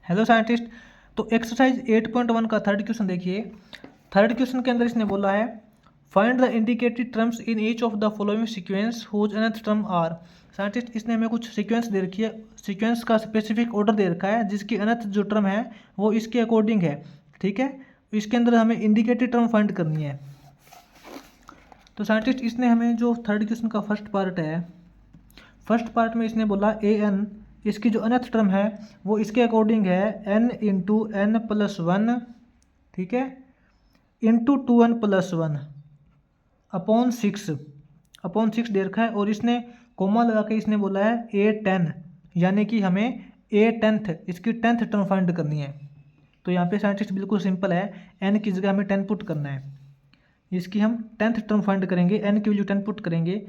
Hello scientist. तो exercise 8.1 का third question देखिए। थर्ड क्वेश्चन के अंदर इसने बोला है find the indicated terms in each of the following sequence whose nth term are. Scientist इसने हमें कुछ सीक्वेंस दे रखी है, सीक्वेंस का स्पेसिफिक ऑर्डर दे रखा है जिसकी nth जो टर्म है वो इसके अकॉर्डिंग है। ठीक है, इसके अंदर हमें इंडिकेटेड टर्म फाइंड करनी है। तो साइंटिस्ट इसने हमें जो थर्ड क्वेश्चन का फर्स्ट पार्ट है, फर्स्ट पार्ट में इसने बोला ए एन, इसकी जो nth टर्म है वो इसके अकॉर्डिंग है n into n plus one, ठीक है, into 2n plus one upon six दे रखा है। और इसने कोमा लगा के इसने बोला है a10, यानी कि हमें a10th इसकी 10th टर्म फाइंड करनी है। तो यहाँ पे साइंटिस्ट बिल्कुल सिंपल है, n की जगह हमें 10 पुट करना है, इसकी हम 10th टर्म फाइंड करेंगे, n की वैल्यू 10 पुट करेंगे।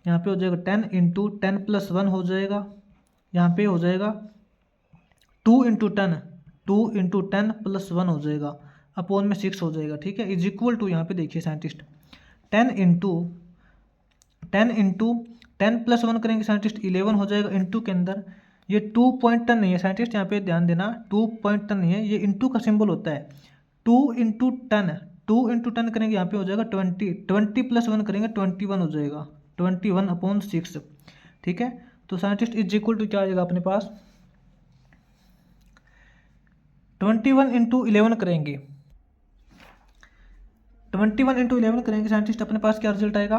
यहाँ पे हो जाएगा 10 इंटू 10 प्लस वन हो जाएगा, यहाँ पे हो जाएगा 2 इंटू 10 प्लस वन हो जाएगा, अपॉन में 6 हो जाएगा। ठीक है, इज इक्वल टू, यहाँ पे देखिए साइंटिस्ट 10 इंटू 10 प्लस वन करेंगे साइंटिस्ट 11 हो जाएगा। इंटू के अंदर ये 2.10 नहीं है साइंटिस्ट, यहाँ पे ध्यान देना 2.10 नहीं है, ये इंटू का सिंबल होता है। 2 इंटू 10 करेंगे, यहाँ पे हो जाएगा 20 प्लस वन करेंगे 21 हो जाएगा, 21 अपॉन 6। ठीक है, तो साइंटिस्ट इज इक्वल टू क्या आ जाएगा अपने पास 21 इंटू 11 करेंगे, 21 इंटू 11 करेंगे साइंटिस्ट, अपने पास क्या रिजल्ट आएगा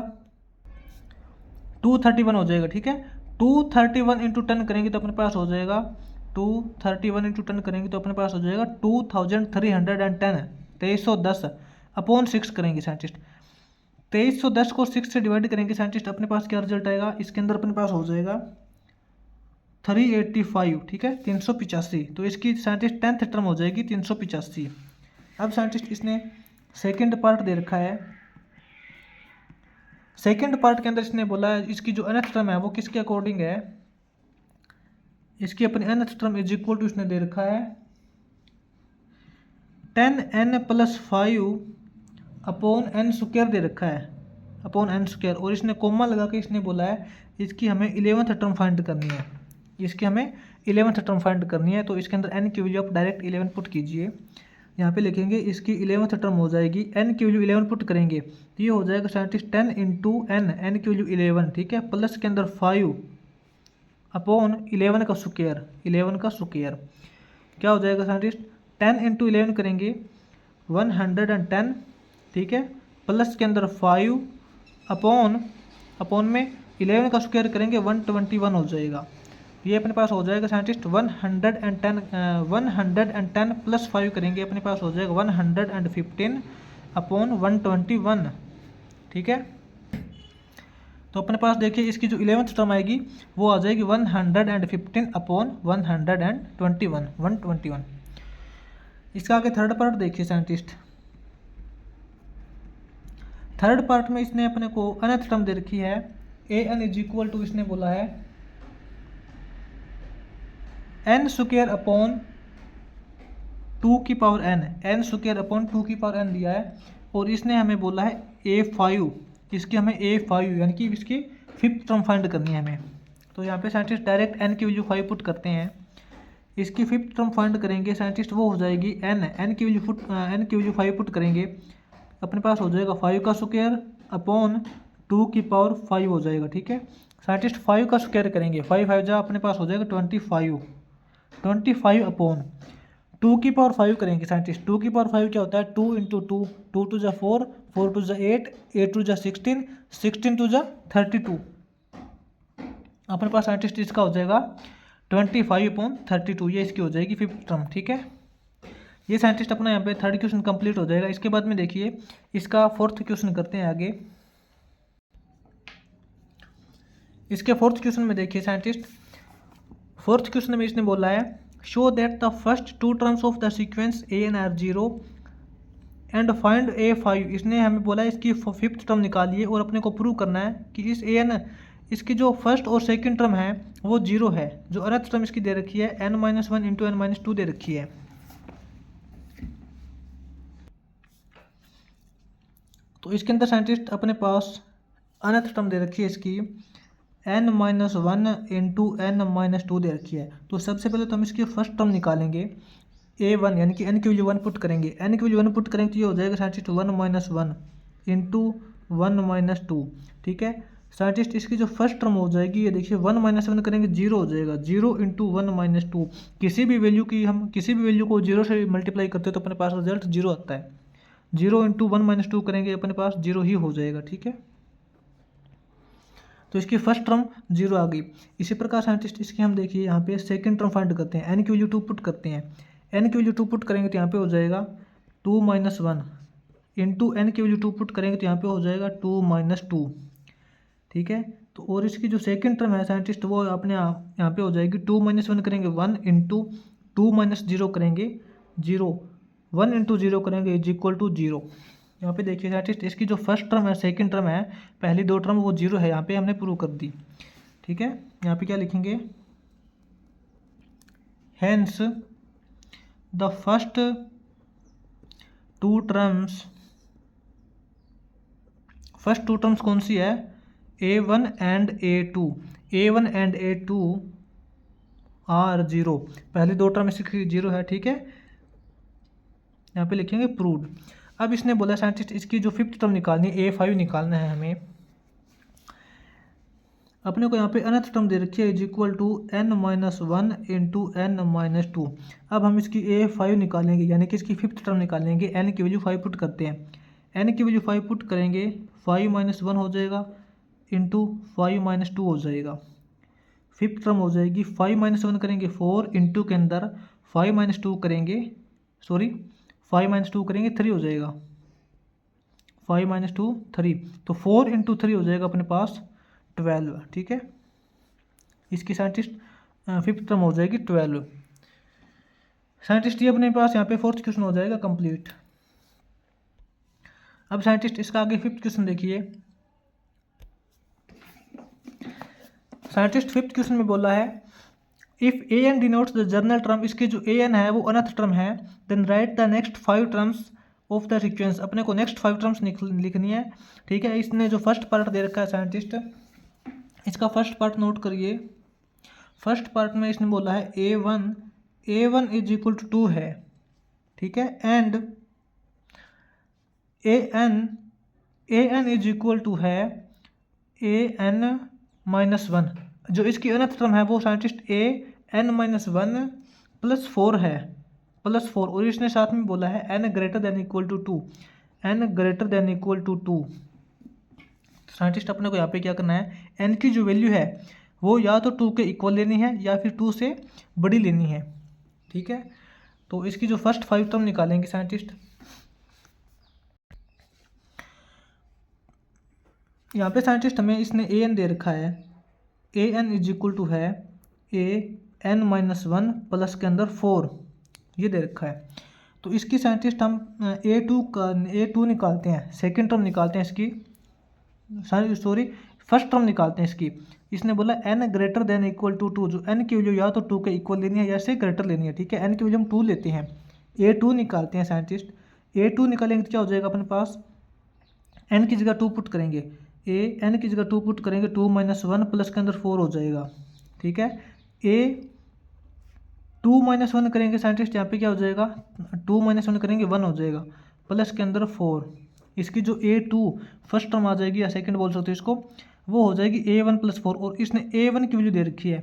231 हो जाएगा। ठीक है, 231 इंटू 10 करेंगे तो अपने पास हो जाएगा 231 इंटू 10 करेंगे तो अपने पास हो जाएगा 2310, 2310 अपॉन 6 करेंगे साइंटिस्ट। 2310 को 6 से डिवाइड करेंगे साइंटिस्ट, अपने पास क्या रिजल्ट आएगा, इसके अंदर अपने पास हो जाएगा 385। ठीक है, 385। तो इसकी साइंटिस्ट 10th टर्म हो जाएगी 385। अब साइंटिस्ट इसने सेकेंड पार्ट दे रखा है, सेकेंड पार्ट के अंदर इसने बोला है इसकी जो nth टर्म है वो किसके अकॉर्डिंग है, इसकी अपनी nth term is equal to इसने दे रखा है 10n plus 5 upon n square दे रखा है, अपॉन n स्क्वायर। और इसने कोमा लगा के इसने बोला है इसकी हमें 11th टर्म फाइंड करनी है, इसकी हमें 11th टर्म फाइंड करनी है। तो इसके अंदर n की वैल्यू आप डायरेक्ट 11 पुट कीजिए, यहाँ पे लिखेंगे इसकी 11th टर्म हो जाएगी, n की वैल्यू 11 पुट करेंगे तो ये हो जाएगा साइंटिस्ट 10 इंटू n की वैल्यू 11, ठीक है, प्लस के अंदर 5 अपॉन 11 का स्क्वायर, 11 का स्क्वायर क्या हो जाएगा साइंटिस्ट 10 इंटू 11 करेंगे 110, ठीक है, प्लस के अंदर 5 अपॉन में 11 का स्क्वायर करेंगे 121 हो जाएगा। ये अपने पास हो जाएगा साइंटिस्ट 110 प्लस 5 करेंगे अपने पास हो जाएगा 115 अपॉन 121। ठीक है, तो अपने पास देखिए इसकी जो 11th टर्म आएगी वो आ जाएगी 115 अपॉन 121। इसका आगे थर्ड पार्ट देखिए साइंटिस्ट, थर्ड पार्ट में इसने अपने को nth टर्म दे रखी है A N is equal to, इसने बोला है n स्क्वायर अपॉन 2 की पावर n स्क्वायर अपॉन 2 की पावर n दिया है। और इसने हमें बोला है a5, इसकी हमें a5 यानी कि इसकी 5th टर्म फाइंड करनी है हमें। तो यहाँ पे साइंटिस्ट डायरेक्ट n की वैल्यू 5 पुट करते हैं, इसकी 5th टर्म फाइंड करेंगे साइंटिस्ट, वो हो जाएगी n की वैल्यू 5 पुट करेंगे, अपने पास हो जाएगा 5 का स्क्वायर अपॉन 2 की पावर 5 हो जाएगा। ठीक है, साइंटिस्ट 5 का स्क्वायर करेंगे, 5 जा अपने पास हो जाएगा 25 अपॉन 2 की पावर 5 करेंगे साइंटिस्ट, 2 की पावर 5 क्या होता है 2 इंटू 2, 2 टू जा 4, 4 टू जा 8, 8 टू जा 16, 16 टू जा 32, अपने पास साइंटिस्ट इसका हो जाएगा 25 अपॉन 32, ये इसकी हो जाएगी 5th टर्म। ठीक है, ये साइंटिस्ट अपना यहाँ पे थर्ड क्वेश्चन कंप्लीट हो जाएगा। इसके बाद में देखिए इसका फोर्थ क्वेश्चन करते हैं आगे। इसके फोर्थ क्वेश्चन में देखिए साइंटिस्ट, फोर्थ क्वेश्चन में इसने बोला है show that the first 2 terms of the sequence a n are 0 and find a5। इसने हमें बोला है इसकी 5th टर्म निकालिए और अपने को प्रूव करना है कि इस ए एन, इसकी जो फर्स्ट और सेकंड टर्म है वो 0 है, जो nth टर्म इसकी दे रखी है n-1 इंटू n-2 दे रखी है। तो इसके अंदर साइंटिस्ट अपने पास nth टर्म दे रखी है इसकी n-1 इंटू n-2 दे रखी है। तो सबसे पहले तो हम इसकी फर्स्ट टर्म निकालेंगे a1, यानी कि n की वैल्यू 1 पुट करेंगे। n की वैल्यू 1 पुट करेंगे तो ये हो जाएगा साइंटिस्ट 1 - 1 इंटू 1 - 2। ठीक है साइंटिस्ट, इसकी जो फर्स्ट टर्म हो जाएगी ये देखिए 1 - 1 करेंगे 0 हो जाएगा, 0 इंटू 1 - 2। किसी भी वैल्यू की हम किसी भी वैल्यू को 0 से मल्टीप्लाई करते हैं तो अपने पास रिजल्ट 0 आता है। 0 इंटू 1 - 2 करेंगे अपने पास 0 ही हो जाएगा। ठीक है तो इसकी फर्स्ट टर्म 0 आ गई। इसी प्रकार साइंटिस्ट इसकी हम देखिए यहाँ पे सेकंड टर्म फाइंड करते हैं। n की वैल्यू 2 पुट करते हैं। n की वैल्यू 2 पुट करेंगे तो यहाँ पे हो जाएगा 2 - 1 इंटू n की वैल्यू 2 पुट करेंगे तो यहाँ पे हो जाएगा 2 - 2। ठीक है तो और इसकी जो सेकंड टर्म है साइंटिस्ट वो अपने यहाँ पे हो जाएगी 2 - 1 करेंगे 1 इंटू 2 - 0 करेंगे 0, 1 इंटू 0 करेंगे इज इक्वल टू 0। यहाँ पे देखिए साइंटिस्ट इसकी जो फर्स्ट टर्म है सेकंड टर्म है, पहली दो टर्म वो 0 है, यहाँ पे हमने प्रूव कर दी। ठीक है यहाँ पे क्या लिखेंगे, hence the first two terms कौन सी है, a1 एंड a2 आर 0। पहली दो टर्म इसकी 0 है। ठीक है यहाँ पे लिखेंगे प्रूव्ड। अब इसने बोला साइंटिस्ट इसकी जो फिफ्थ टर्म निकालनी है a5 निकालना है हमें। अपने को यहाँ पे अनथ टर्म दे रखी है is equal to n-1 into n-2। अब हम इसकी a5 निकालेंगे, यानी कि इसकी फिफ्थ टर्म निकालेंगे। n की वैल्यू 5 पुट करते हैं। n की वैल्यू 5 पुट करेंगे 5 - 1 हो जाएगा इंटू 5 - 2 हो जाएगा। फिफ्थ टर्म हो जाएगी 5 - 1 करेंगे 4 इंटू के अंदर 5 - 2 करेंगे 5 - 2 करेंगे 3 हो जाएगा, 5 - 2 3। तो 4 इंटू 3 हो जाएगा अपने पास 12। ठीक है इसकी साइंटिस्ट फिफ्थ टर्म हो जाएगी 12। साइंटिस्ट ये अपने पास यहाँ पे फोर्थ क्वेश्चन हो जाएगा कंप्लीट। अब साइंटिस्ट इसका आगे फिफ्थ क्वेश्चन देखिए। साइंटिस्ट फिफ्थ क्वेश्चन में बोला है if a n denotes the general term, इसके जो ए एन है वो अनथ टर्म है, then write the next 5 terms of the sequence. अपने को नेक्स्ट 5 टर्म्स लिखनी है। ठीक है इसने जो फर्स्ट पार्ट दे रखा है साइंटिस्ट, इसका फर्स्ट पार्ट नोट करिए। फर्स्ट पार्ट में इसने बोला है a1 इज इक्वल टू 2 है। ठीक है and an is equal to है an-1। जो इसकी अनथ टर्म है वो साइंटिस्ट an-1 प्लस 4 है, +4। और इसने साथ में बोला है n greater than equal to 2, n greater than equal to 2। Scientist अपने को यहाँ पे क्या करना है, n की जो वैल्यू है वो या तो 2 के इक्वल लेनी है या फिर 2 से बड़ी लेनी है। ठीक है तो इसकी जो फर्स्ट 5 टर्म निकालेंगे साइंटिस्ट। यहाँ पे साइंटिस्ट हमें इसने an दे रखा है, an इज इक्वल टू है an-1 प्लस के अंदर 4 ये दे रखा है। तो इसकी साइंटिस्ट हम a2 निकालते हैं, सेकेंड टर्म निकालते हैं इसकी, फर्स्ट टर्म निकालते हैं इसकी। इसने बोला n greater than equal to 2, जो n की वैल्यू या तो 2 के इक्वल लेनी है या से ग्रेटर लेनी है। ठीक है n की वैल्यू हम 2 लेते हैं, a2 निकालते हैं साइंटिस्ट। a2 निकालेंगे तो क्या हो जाएगा अपने पास, n की जगह 2 पुट करेंगे, n की जगह 2 पुट करेंगे 2 - 1 प्लस के अंदर 4 हो जाएगा। ठीक है 2 - 1 करेंगे साइंटिस्ट, यहाँ पे क्या हो जाएगा 2 - 1 करेंगे 1 हो जाएगा प्लस के अंदर 4। इसकी जो a2 फर्स्ट टर्म आ जाएगी या सेकंड बोल सकते हो इसको, वो हो जाएगी a1 + 4। और इसने a1 की वैल्यू दे रखी है,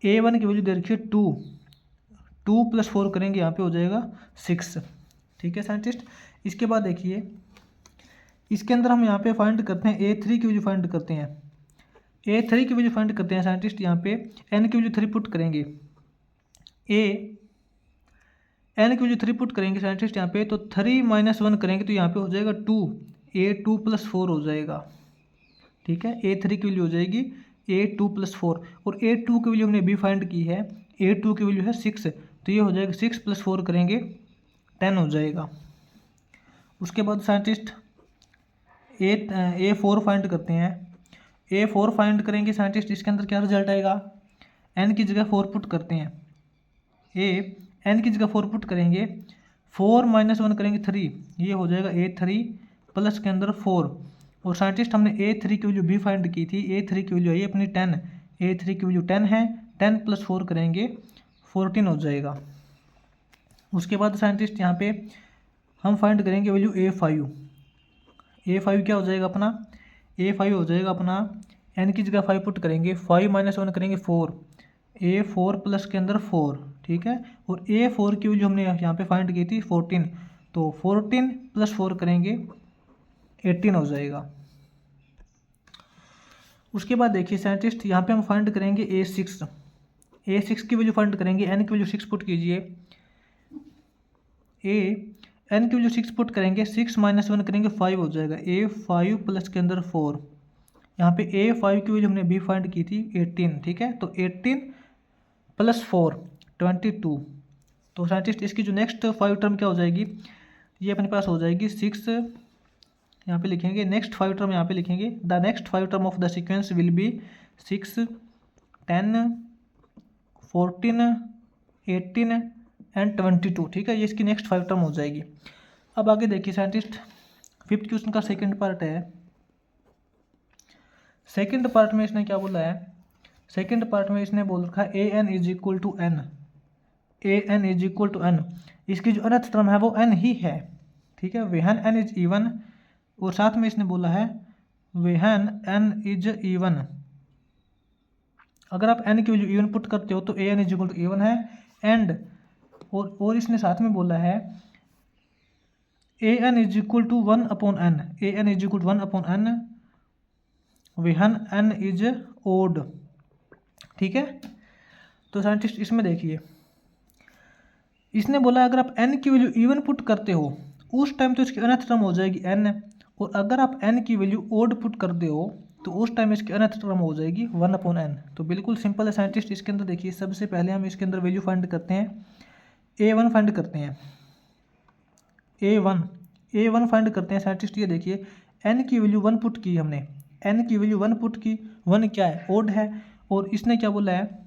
a1 की वैल्यू दे रखी है 2 + 4 करेंगे यहाँ पे हो जाएगा 6। ठीक है साइंटिस्ट इसके बाद देखिए इसके अंदर हम यहाँ पे फाइंड करते हैं a3 की वैल्यू फाइंड करते हैं, a3 की वैल्यू फाइंड करते हैं साइंटिस्ट। यहाँ पे n की वैल्यू 3 पुट करेंगे, n की वैल्यू 3 पुट करेंगे साइंटिस्ट यहाँ पे, तो 3 - 1 करेंगे तो यहाँ पे हो जाएगा 2, a2 + 4 हो जाएगा। ठीक है a3 की वैल्यू हो जाएगी a2 + 4 और a2 की वैल्यू हमने भी फाइंड की है, a2 की वैल्यू है 6, तो ये हो जाएगा 6 + 4 करेंगे 10 हो जाएगा। उसके बाद साइंटिस्ट a4 फाइंड करते हैं, a4 फाइंड करेंगे साइंटिस्ट। इसके अंदर क्या रिजल्ट आएगा, n की जगह 4 पुट करते हैं, n की जगह 4 पुट करेंगे 4 - 1 करेंगे 3, ये हो जाएगा a3 प्लस के अंदर 4 और साइंटिस्ट हमने A3 की वैल्यू भी फाइंड की थी। A3 की वैल्यू आई अपनी 10, A3 की वैल्यू 10 है, 10 + 4 करेंगे 14 हो जाएगा। उसके बाद साइंटिस्ट यहाँ पे हम फाइंड करेंगे वैल्यू A5। A5 क्या हो जाएगा अपना, A5 हो जाएगा अपना n की जगह 5 पुट करेंगे, 5 - 1 करेंगे 4, A4 प्लस के अंदर 4, ठीक है। और A4 की वैल्यू हमने यहाँ पे फाइंड की थी 14, तो 14 + 4 करेंगे 18 हो जाएगा। उसके बाद देखिए साइंटिस्ट यहाँ पे हम फाइंड करेंगे A6 की वैल्यू फाइंड करेंगे, n की वैल्यू 6 पुट कीजिए, n की वैल्यू 6 पुट करेंगे, 6 - 1 करेंगे 5 हो जाएगा, A5 प्लस के अंदर 4। यहाँ पे A5 की वैल्यू हमने भी फाइंड की थी 18, ठीक है। तो 18 + 4 22। तो साइंटिस्ट इसकी जो नेक्स्ट 5 टर्म क्या हो जाएगी, ये अपने पास हो जाएगी 6, यहाँ पे लिखेंगे नेक्स्ट 5 टर्म, यहाँ पे लिखेंगे the next 5 term of the sequence will be 6, 10, 14, 18 and 22, ठीक है। ये इसकी नेक्स्ट 5 टर्म हो जाएगी। अब आगे देखिए साइंटिस्ट 5th क्वेश्चन का सेकंड पार्ट है। सेकंड पार्ट में इसने क्या बोला है, सेकंड पार्ट में इसने बोल रखा है an = n, an = n। इसकी जो nth टर्म है वो n ही है, ठीक है। when n is even, और साथ में इसने बोला है when n is even। अगर आप n की वैल्यू इवन पुट करते हो तो an = even है, एंड और इसने साथ में बोला है an = 1/n, an = 1/n when n is odd, ठीक है। तो साइंटिस्ट इसमें देखिए इसने बोला अगर आप n की वैल्यू इवन पुट करते हो उस टाइम तो इसकी nth टर्म हो जाएगी n, और अगर आप n की वैल्यू ओड पुट करते हो तो उस टाइम इसकी nth टर्म हो जाएगी 1/n। तो बिल्कुल सिंपल है साइंटिस्ट। इसके अंदर देखिए सबसे पहले हम इसके अंदर वैल्यू फाइंड करते हैं, A1 फाइंड करते हैं, A1 फाइंड करते हैं साइंटिस्ट। ये देखिए n की वैल्यू 1 पुट की हमने, n की वैल्यू 1 पुट की, 1 क्या है ओड है, और इसने क्या बोला है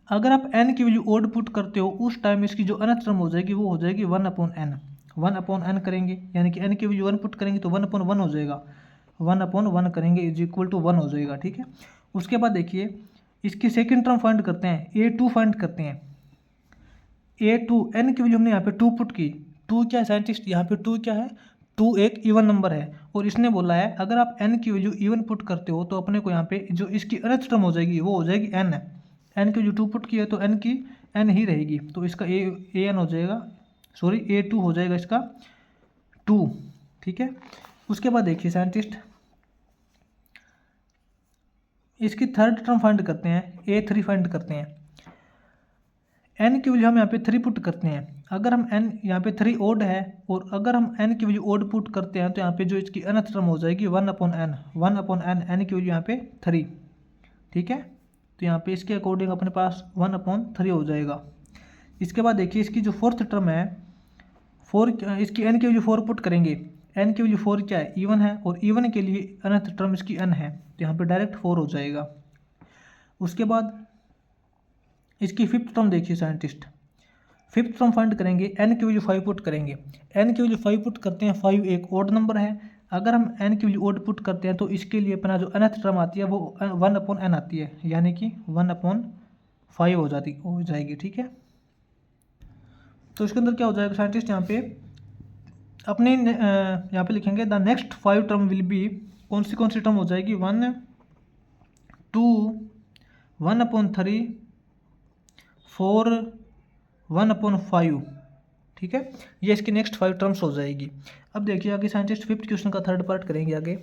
अगर आप n की वैल्यू ओड पुट करते हो उस टाइम इसकी जो nth टर्म हो जाएगी वो हो जाएगी 1/n, 1/n करेंगे, यानी कि n की वैल्यू 1 पुट करेंगे तो 1/1 हो जाएगा, 1/1 करेंगे = 1 हो जाएगा, ठीक है। उसके बाद देखिए इसकी सेकंड टर्म फाइंड करते हैं, A2 फाइंड करते हैं। A2 n की वैल्यू हमने यहाँ पे 2 पुट की, 2 क्या है साइंटिस्ट, यहाँ पे 2 क्या है, 2 एक इवन नंबर है, और इसने बोला है अगर आप n की वैल्यू इवन पुट करते हो तो अपने को यहाँ पे जो इसकी nth टर्म हो जाएगी वो हो जाएगी n, n की वैल्यू 2 पुट की है तो n की n ही रहेगी, तो इसका an हो जाएगा, सॉरी A2 हो जाएगा इसका 2, ठीक है। उसके बाद देखिए साइंटिस्ट इसकी थर्ड टर्म फाइंड करते हैं, A3 फाइंड करते हैं। n की वैल्यू हम यहाँ पे 3 पुट करते हैं, अगर हम n यहाँ पे 3 ओड है, और अगर हम n की वैल्यू ओड पुट करते हैं तो यहाँ पे जो इसकी nth टर्म हो जाएगी 1/n, 1/n, n की वैल्यू यहाँ पे 3, ठीक है। तो यहाँ पे इसके अकॉर्डिंग अपने पास 1/3 हो जाएगा। इसके बाद देखिए इसकी जो फोर्थ टर्म है 4, इसकी n की वैल्यू 4 पुट करेंगे, n की वैल्यू 4 क्या है इवन है, और इवन के लिए nth टर्म इसकी n है, तो यहाँ पे डायरेक्ट 4 हो जाएगा। उसके बाद इसकी फिफ्थ टर्म देखिए साइंटिस्ट, फिफ्थ टर्म फाइंड करेंगे, n की वैल्यू 5 पुट करेंगे, n की वैल्यू 5 पुट करते हैं, 5 एक ओड नंबर है, अगर हम n की वैल्यू ओड पुट करते हैं तो इसके लिए अपना जो nth टर्म आती है वो 1/n आती है, यानी कि 1/5 हो जाएगी, ठीक है। तो इसके अंदर क्या हो जाएगा साइंटिस्ट, यहाँ पे अपने यहाँ पे लिखेंगे the next 5 term will be, कौन सी टर्म हो जाएगी, 1, 2, 1/3, 4, 1/5, ठीक है। ये इसकी नेक्स्ट 5 टर्म्स हो जाएगी। अब देखिए आगे साइंटिस्ट 5th क्वेश्चन का थर्ड पार्ट करेंगे आगे।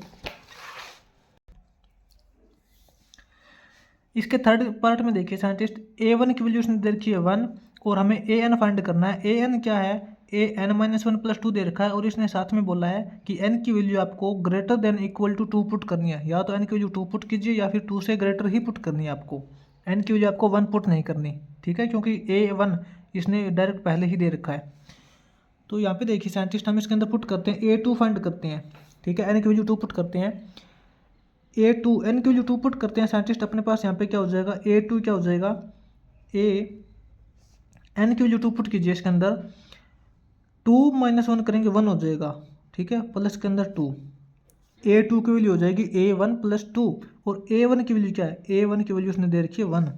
इसके थर्ड पार्ट में देखिए साइंटिस्ट A1 की वैल्यू उसने दे रखी है 1, और हमें AN फाइंड करना है। AN क्या है, AN-1 + 2 दे रखा है, और इसने साथ में बोला है कि n की वैल्यू आपको greater than equal to 2 put करनी है, या तो n की वैल्यू 2 पुट कीजिए या फिर 2 से ग्रेटर ही पुट करनी है आपको, n की वैल्यू आपको 1 पुट नहीं करनी, ठीक है, क्योंकि A1 इसने डायरेक्ट पहले ही दे रखा है। तो यहाँ पे देखिए साइंटिस्ट हम इसके अंदर पुट करते हैं, A2 फाइंड करते हैं, ठीक है, n की वैल्यू 2 पुट करते हैं, A2 n की वैल्यू 2 पुट करते हैं साइंटिस्ट, अपने पास यहाँ पे क्या हो जाएगा, A2 क्या हो जाएगा, n की वैल्यू 2 पुट कीजिए इसके अंदर, 2 - 1 करेंगे 1 हो जाएगा, ठीक है, प्लस के अंदर 2, A2 की वैल्यू हो जाएगी A1 प्लस 2, और A1 की वैल्यू क्या है, A1 की वैल्यू उसने दे रखी है 1,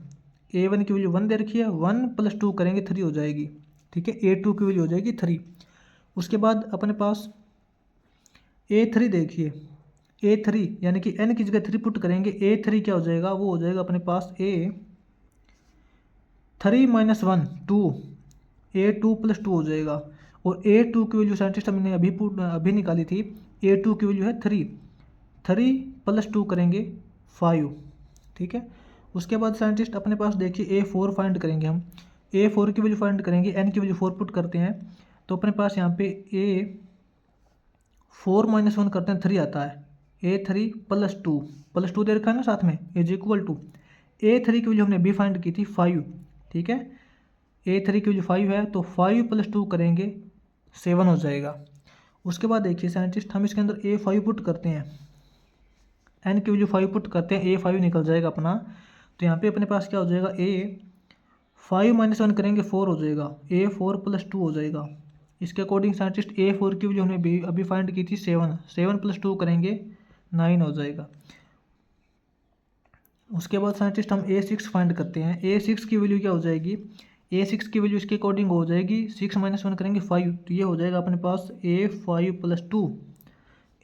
A1 की वैल्यू 1 दे रखी है, 1 प्लस 2 करेंगे 3 हो जाएगी, ठीक है, A2 की वैल्यू हो जाएगी 3। उसके बाद अपने पास A3 देखिए, A3 यानी कि n की जगह 3 पुट करेंगे, A3 क्या हो जाएगा, वो हो जाएगा अपने पास A3 माइनस 1 2, A2 प्लस 2 हो जाएगा, और A2 की वैल्यू साइंटिस्ट हमने अभी निकाली थी, A2 की वैल्यू है 3, 3 प्लस 2 करेंगे 5, ठीक है। उसके बाद साइंटिस्ट अपने पास देखिए A4 फाइंड करेंगे हम, A4 की वैल्यू फाइंड करेंगे, n की वैल्यू 4 पुट करते हैं, तो अपने पास यहाँ पे A4 माइनस 1 करते हैं 3 आता है, A3 प्लस टू दे रखा है ना साथ में, इज इक्वल टू A3 की वैल्यू हमने अभी फाइंड की थी 5, ठीक है, A3 की वैल्यू 5 है, तो 5 प्लस 2 करेंगे 7 हो जाएगा। उसके बाद देखिए साइंटिस्ट हम इसके अंदर A5 पुट करते हैं, n की वैल्यू 5 पुट करते हैं, A5 निकल जाएगा अपना, तो यहाँ पे अपने पास क्या हो जाएगा, A5 माइनस 1 करेंगे 4 हो जाएगा, A4 प्लस 2 हो जाएगा। इसके अकॉर्डिंग साइंटिस्ट A4 की वैल्यू हमने अभी फाइंड की थी 7, 7 प्लस 2 करेंगे 9 हो जाएगा। उसके बाद साइंटिस्ट हम A6 फाइंड करते हैं, A6 की वैल्यू क्या हो जाएगी, A6 की वैल्यू इसके अकॉर्डिंग हो जाएगी 6 माइनस 1 करेंगे 5, तो ये हो जाएगा अपने पास A5 प्लस 2,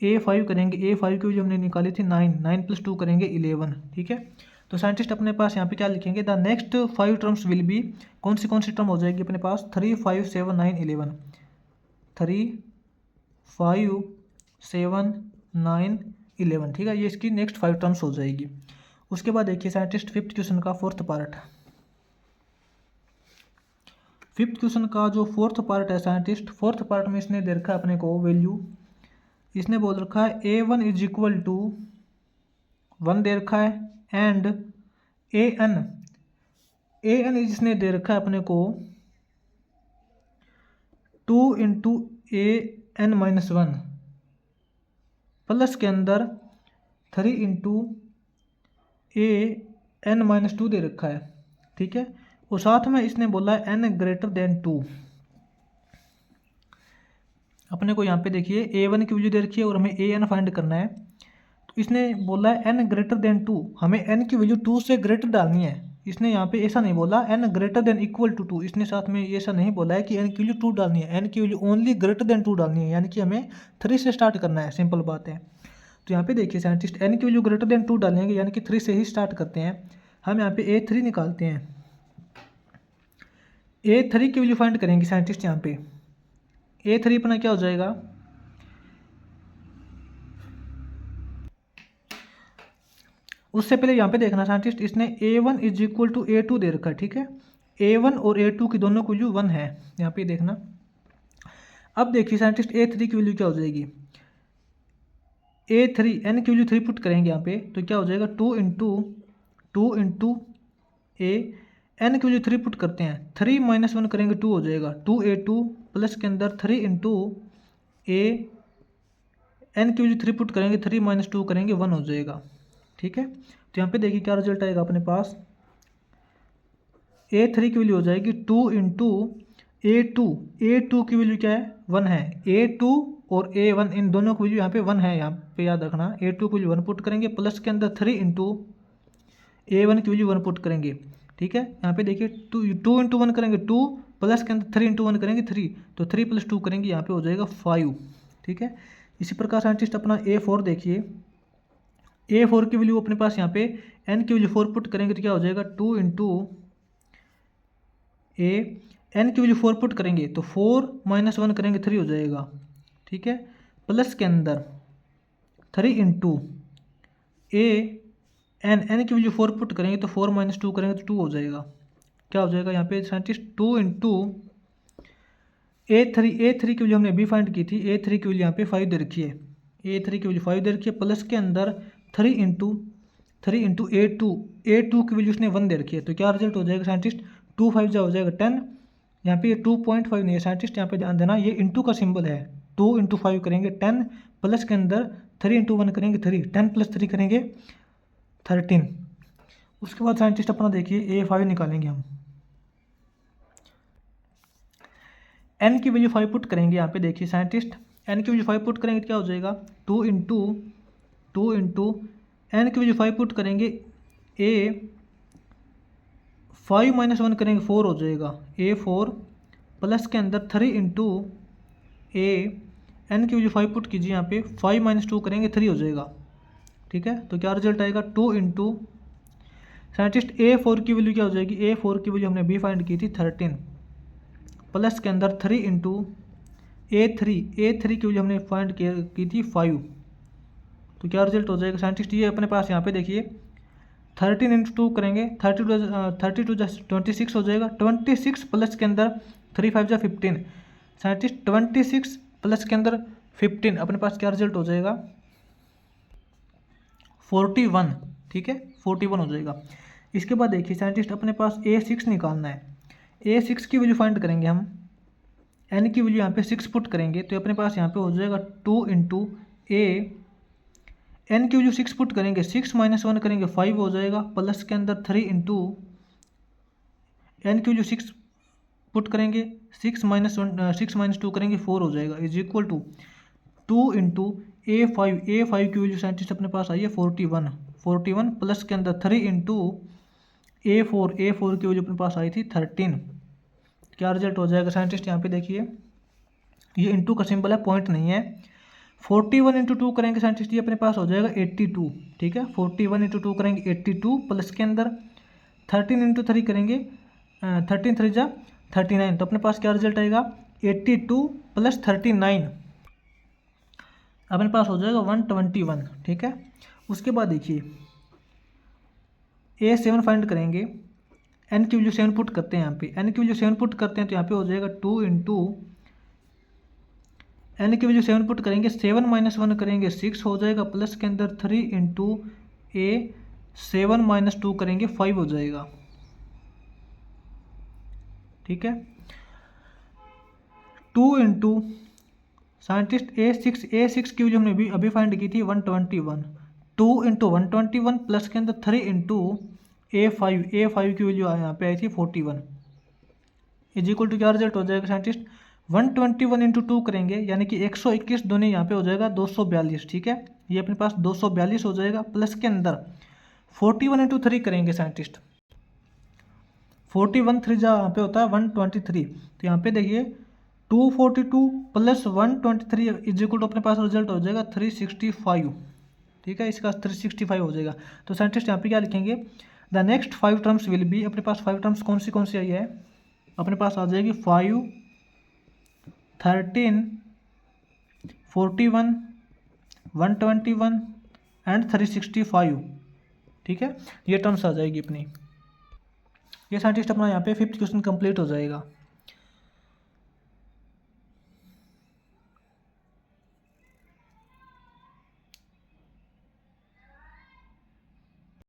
A5 करेंगे, A5 की वैल्यू हमने निकाली थी 9, 9 प्लस 2 करेंगे 11, ठीक है। तो साइंटिस्ट अपने पास यहाँ पे क्या लिखेंगे, the next 5 terms will be, कौन सी टर्म हो जाएगी अपने पास, 3 5 7 9 11, 3 5 7 9 11, ठीक है, ये इसकी नेक्स्ट 5 टर्म्स हो जाएगी। उसके बाद देखिए साइंटिस्ट फिफ्थ क्वेश्चन का फोर्थ पार्ट, फिफ्थ क्वेश्चन का जो फोर्थ पार्ट है साइंटिस्ट, फोर्थ पार्ट में इसने दे रखा है अपने को वैल्यू, इसने बोल रखा है A1 इज इक्वल टू 1 दे रखा है, एंड ए एन इसने दे रखा है अपने को 2 इंटू AN माइनस 1 प्लस के अंदर 3 इंटू AN माइनस 2 दे रखा है, ठीक है, और साथ में इसने बोला है n ग्रेटर देन 2। अपने को यहाँ पे देखिए A1 की वैल्यू दे रखी है और हमें AN फाइंड करना है, तो इसने बोला है n ग्रेटर देन 2, हमें n की वैल्यू 2 से ग्रेटर डालनी है। इसने यहाँ पे ऐसा नहीं बोला n greater than equal to 2, इसने साथ में ऐसा नहीं बोला है कि n की वैल्यू 2 डालनी है, n की वैल्यू ओनली ग्रेटर देन 2 डालनी है, यानी कि हमें 3 से स्टार्ट करना है, सिंपल बात है। तो यहाँ पे देखिए साइंटिस्ट n की वैल्यू ग्रेटर देन 2 डालेंगे, यानी कि 3 से ही स्टार्ट करते हैं। हम यहाँ पे A3 निकालते हैं, A3 की वैल्यू फाइंड करेंगे साइंटिस्ट, यहाँ पे A3 अपना क्या हो जाएगा, उससे पहले यहाँ पे देखना साइंटिस्ट, इसने A1 is equal to A2 दे रखा है, ठीक है, A1 और A2 की दोनों की वैल्यू 1 है, यहाँ पे देखना। अब देखिए साइंटिस्ट A3 की वैल्यू क्या हो जाएगी, A3 n की वैल्यू 3 पुट करेंगे यहाँ पे, तो क्या हो जाएगा 2 इंटू A, n की वैल्यू 3 पुट करते हैं, 3 माइनस 1 करेंगे 2 हो जाएगा, 2A2 प्लस के अंदर 3 इंटू A, n की वैल्यू 3 पुट करेंगे, 3 माइनस 2 करेंगे 1 हो जाएगा, ठीक है। तो यहाँ पे देखिए क्या रिजल्ट आएगा अपने पास, A3 की वैल्यू हो जाएगी 2 इंटू A2 की वैल्यू क्या है 1 है, A2 और A1 इन दोनों की वैल्यू यहाँ पे 1 है, यहाँ पे याद रखना, A2 की वैल्यू 1 पुट करेंगे, प्लस के अंदर 3 इंटू A1 की वैल्यू 1 पुट करेंगे, ठीक है। यहाँ पे देखिए 2 इंटू 1 करेंगे 2, प्लस के अंदर 3 इंटू 1 करेंगे 3, तो 3 प्लस 2 करेंगे, यहाँ पे हो जाएगा 5, ठीक है। इसी प्रकार साइंटिस्ट अपना A4 देखिए, A4 की वैल्यू अपने पास यहाँ पे n की वैल्यू 4 पुट करेंगे, तो क्या हो जाएगा 2 इंटू n की वैल्यू 4 पुट करेंगे, तो 4 माइनस 1 करेंगे 3 हो जाएगा, ठीक है, प्लस के अंदर 3 इंटू n की वैल्यू 4 पुट करेंगे, तो 4 माइनस 2 करेंगे तो 2 हो जाएगा, क्या हो जाएगा यहाँ पे साइंटिस्ट 2 इंटू A3 की वैल्यू हमने अभी फाइंड की थी, A3 की वैल्यू यहाँ पे 5 दे रखी है, A3 की वैल्यू 5 दे रखी है, प्लस के अंदर 3 इंटू A2 की वैल्यू उसने 1 दे रखी है, तो क्या रिजल्ट हो जाएगा साइंटिस्ट 2 5 जा हो जाएगा 10, यहाँ पे ये 2.5 नहीं है साइंटिस्ट, यहाँ पे ध्यान देना ये इंटू का सिंबल है, 2 इंटू 5 करेंगे 10, प्लस के अंदर 3 इंटू 1 करेंगे 3, 10 प्लस 3 करेंगे 13। उसके बाद साइंटिस्ट अपना देखिए A5 निकालेंगे हम, n की वैल्यू 5 पुट करेंगे, यहाँ पे देखिए साइंटिस्ट एन की वैल्यू 5 पुट करेंगे क्या हो जाएगा 2 इंटू एन की वैल्यू 5 पुट करेंगे ए 5 माइनस 1 करेंगे 4 हो जाएगा ए 4 प्लस के अंदर 3 इंटू ए एन की वैल्यू 5 पुट कीजिए यहाँ पे 5 माइनस 2 करेंगे 3 हो जाएगा। ठीक है, तो क्या रिजल्ट आएगा 2 इंटू साइंटिस्ट ए 4 की वैल्यू क्या हो जाएगी ए 4 की वैल्यू हमने बी फाइंड की थी 13 प्लस के अंदर 3 इंटू ए 3 की वैल्यू हमने फाइंड की थी 5। तो क्या रिजल्ट हो जाएगा साइंटिस्ट ये अपने पास यहाँ पे देखिए 13 इंटू 2 करेंगे 32 26 हो जाएगा 26 प्लस के अंदर 3 5 जा 15 साइंटिस्ट 26 प्लस के अंदर 15 अपने पास क्या रिजल्ट हो जाएगा 41। ठीक है 41 हो जाएगा। इसके बाद देखिए साइंटिस्ट अपने पास A6 निकालना है। A6 की वैल्यू फाइंड करेंगे हम n की वैल्यू यहाँ पे 6 पुट करेंगे तो अपने पास यहाँ पे हो जाएगा 2 इंटू ए एन की वैल्यू 6 पुट करेंगे 6 माइनस 1 करेंगे 5 हो जाएगा प्लस के अंदर 3 इंटू एन की वैल्यू 6 पुट करेंगे 6 माइनस 2 करेंगे 4 हो जाएगा is equal to 2 into A5 की वैल्यू साइंटिस्ट अपने पास आई है 41 प्लस के अंदर 3 इंटू A4 की वैल्यू अपने पास आई थी 13। क्या रिजल्ट हो जाएगा साइंटिस्ट यहाँ पे देखिए ये इंटू का सिंबल है पॉइंट नहीं है 41 इंटू 2 करेंगे साइंटिस्ट ये अपने पास हो जाएगा 82। ठीक है 41 इंटू 2 करेंगे 82 प्लस के अंदर 13 इंटू 3 करेंगे 13 3 जा 39 तो अपने पास क्या रिजल्ट आएगा 82 प्लस 39 अपने पास हो जाएगा 121। ठीक है उसके बाद देखिए A7 फाइंड करेंगे n की वैल्यू 7 पुट करते हैं यहाँ पे n की वैल्यू 7 पुट करते हैं तो यहाँ पे हो जाएगा 2 इंटू एन की वैल्यू 7 पुट करेंगे 7 माइनस 1 करेंगे 6 हो जाएगा प्लस के अंदर 3 इंटू ए 7 माइनस 2 करेंगे 5 हो जाएगा। ठीक है 2 इंटू साइंटिस्ट A6 की वैल्यू हमने अभी फाइंड की थी 121 2 इंटू 121 प्लस के अंदर 3 इंटू A5 की वैल्यू यहाँ पे आई थी 41 इज इक्वल टू क्या रिजल्ट हो जाएगा साइंटिस्ट 121 इंटू 2 करेंगे यानी कि 121 दोनों यहाँ पे हो जाएगा 242। ठीक है ये अपने पास 242 हो जाएगा प्लस के अंदर 41 इंटू 3 करेंगे साइंटिस्ट 41 3 जा यहाँ पे होता है 123 तो यहाँ पे देखिए 242 प्लस 123 इज इक्वल टू अपने पास रिजल्ट हो जाएगा 365। ठीक है इसका 365 हो जाएगा। तो साइंटिस्ट यहाँ पे क्या लिखेंगे the next 5 terms will be अपने पास 5 टर्म्स कौन सी आई है अपने पास आ जाएगी 5 13 41 121 एंड 365। ठीक है ये टर्म्स आ जाएगी अपनी। ये साइंटिस्ट अपना यहाँ पे 5th क्वेश्चन कंप्लीट हो जाएगा।